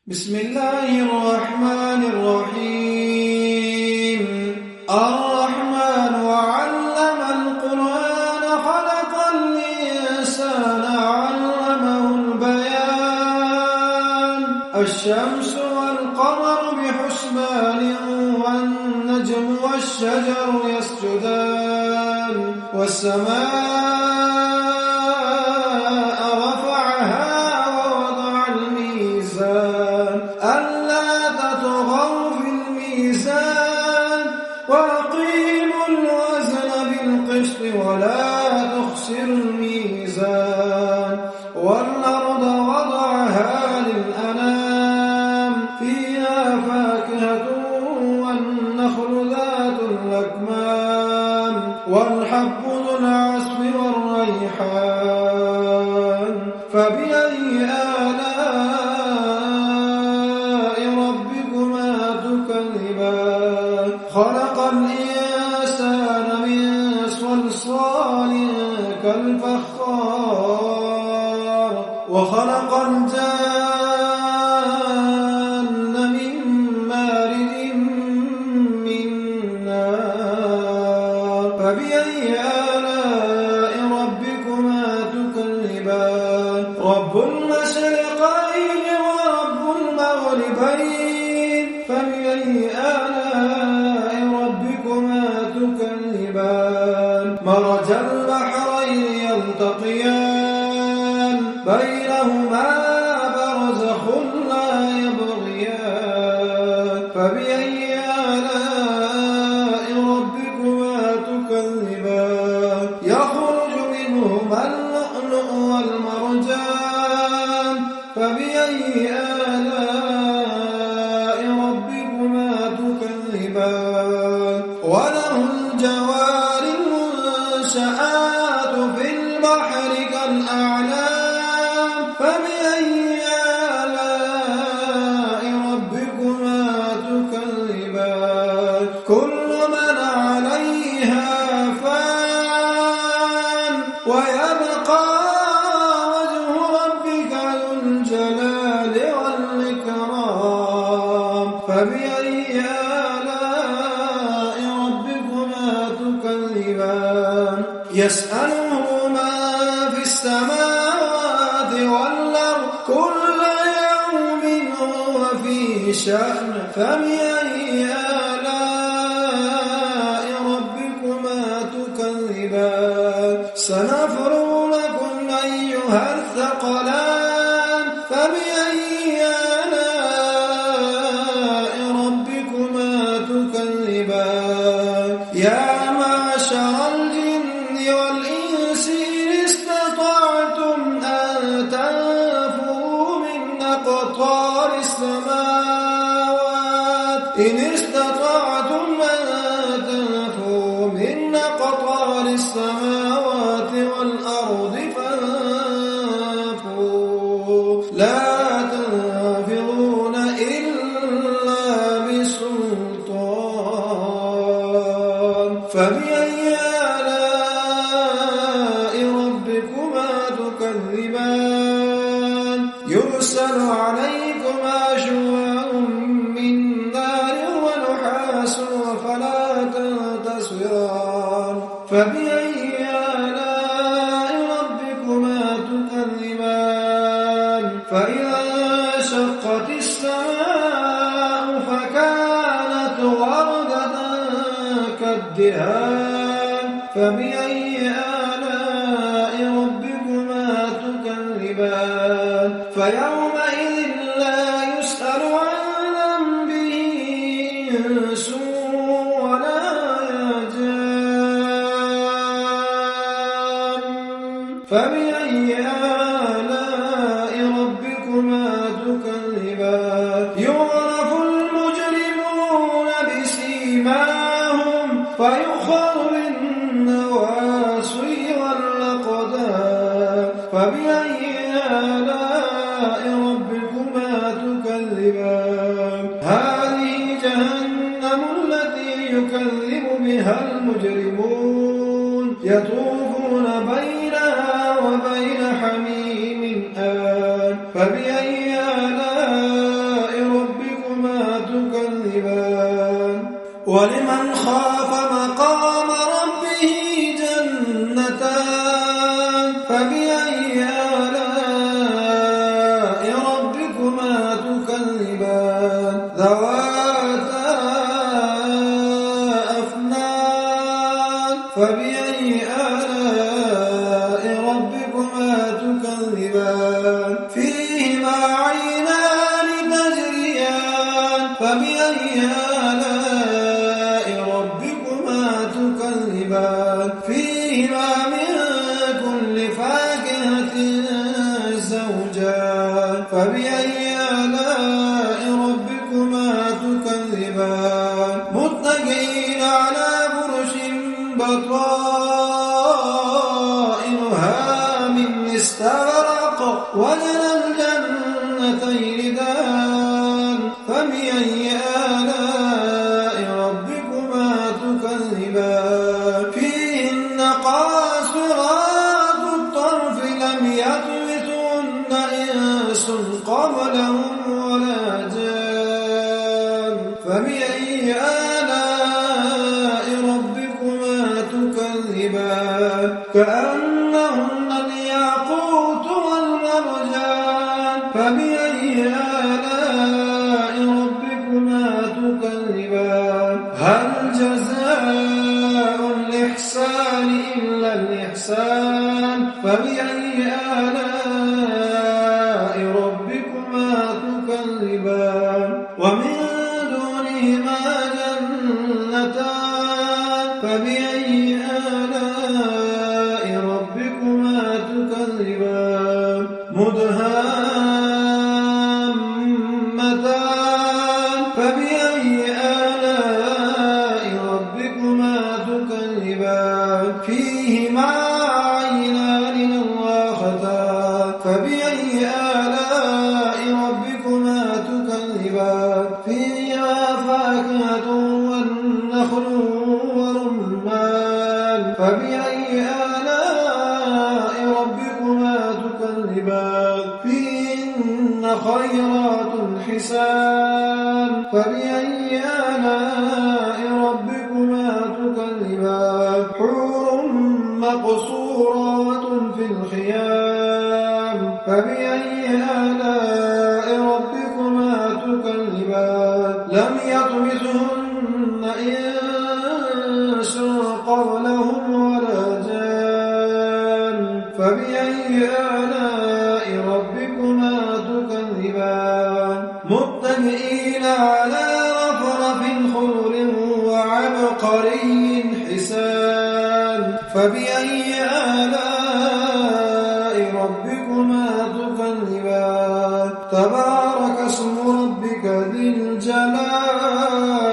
بسم الله الرحمن الرحيم الرحمن وعلم القرآن خلق الإنسان علمه البيان الشمس والقمر بحسبان والنجم والشجر يسجدان والسماء رفعها ووضع الميزان ألا تطغوا في الميزان وأقيموا الوزن بالقسط ولا تخسروا الميزان والأرض وضعها للأنام فيها فاكهة والنخل ذات الأكمام والحب ذو العصف والريحان فبأي آلاء ربكما تكذبان خلق الإنسان من صلصال كالفخار وخلق الجان من مارد من نار فبأي آلاء ربكما تكذبان رب المشرقين ورب المغربين فبأي آلاء ربكما تكذبان مرج البحرين يلتقيان بينهما برزخ لا يبغيان فبأي آلاء ربكما تكذبان يخرج منهما اللؤلؤ والمرجان فبأي آلاء ربكما تكذبان وله الجوار المنشآت في البحر كالأعلام فبأي آلاء ربكما تكذبان كل من عليها فان ويبقى وجه ربك ذو الجلال والإكرام فبأي آلاء ربكما تكذبان يسأله من في السماوات والأرض كل يوم هو في شأن فبأي آلاء ربكما تكذبان سنفرغ لكم أيها الثقلان فبأي آلاء ربكما تكذبان يا معشر الجن والإنس إن استطعتم أن تنفذوا من أقطار السماوات إن استطعتم أن تنفذوا من أقطار السماوات والأرض فانفذوا لا تنفذون إلا بسلطان فبأي آلاء ربكما تكذبان يرسل عليكما شواظ من نار ونحاس فلا تنتصران فبأي آلاء ربكما تكذبان فإذا انشقت السماء فكانت وردة كالدهان فبأي آلاء ربكما تكذبان فيومئذ لا يسأل عن ذنبه إنس ولا جان فبأي آلاء ربكما تكذبان يعرف المجرمون بسيماهم فيؤخذ بالنواصي والأقدام فبأي آلاء ربكما تكذبان هذه جهنم التي يكذب بها المجرمون يطوفون بينها وبين حميم آن فبأي آلاء ولمن خاف مقام ربه جنتان فبأي آلاء ربكما تكذبان ذواتا أفنان فبأي آلاء ربكما تكذبان فيهما عينان تجريان فبأي آلاء ربكما تكذبان فيهما من كل فاكهة زوجان فبأي آلاء ربكما تكذبان متكئين على فرش بطائنها من استبرق وجنى الجنتين دان فبأي آلاء ربكما تكذبان فيهن قاصرات الطرف لم يطمثهن إنس قبلهم ولا جان فبأي آلاء ربكما تكذبان كأنهن الياقوت والمرجان فبأي آلاء ربكما تكذبان هل جزاء الإحسان إلا الإحسان فبأي آلاء ربكما تكذبان ومن دونهما جنتان فبأي آلاء ربكما تكذبان مدهامتان فبأي آلاء ربكما تكذبان فيهما عينان نضاختان فبأي آلاء ربكما تكذبان فيهما فاكهة والنخل ورمان فبأي آلاء ربكما تكذبان فيهن خيرات حسان فبأي آلاء ربكما تكذبان حور مقصورات في الخيام فبأي آلاء ربكما تكذبان لم يطمثهن إنس قبلهم ولا جان فبأي آلاء ربكما تكذبان متكئين على رفرف خضر وعبقري حسان فبأي آلاء ربكما تكذبان تبارك اسم ربك ذي الجلال